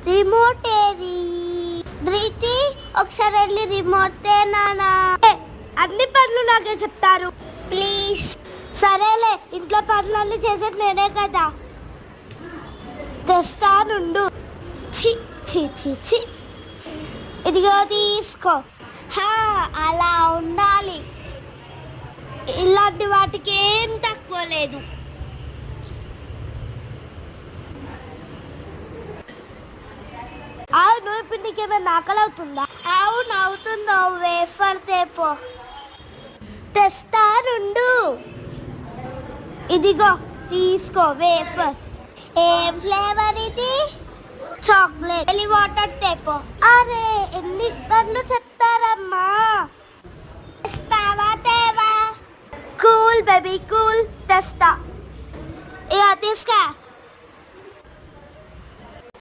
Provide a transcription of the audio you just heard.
Remote ఏది? ధృతి ఒకసారి వెళ్ళి రిమోట్ తేనానా. అన్ని పనులు నాకే చెప్తారు ప్లీజ్. సరేలే, ఇంట్లో పనులన్నీ చేసేది నేనే కదా. తెస్తానుండు. చి చి చి చి, ఇదిగో తీసుకో. హా, అలా ఉండాలి. ఇలాంటి వాటికి ఏం తక్కువ లేదు. అవును, ఇప్పుడు నీకేమైనా ఆకలి అవుతుందా? అవును అవుతుందో. వేఫర్ తేపో. తెస్తానుండు. ఇదిగో తీసుకో వేఫర్. ఏం ఫ్లేవర్ ఇది? చాక్లెట్. వెళ్ళి వాటర్ తేపో. అరే, ఎన్ని పనులు చెప్తారమ్మా. తెస్తావా తేవా? Cool baby cool. తెస్తా. ఇక తీసుకా.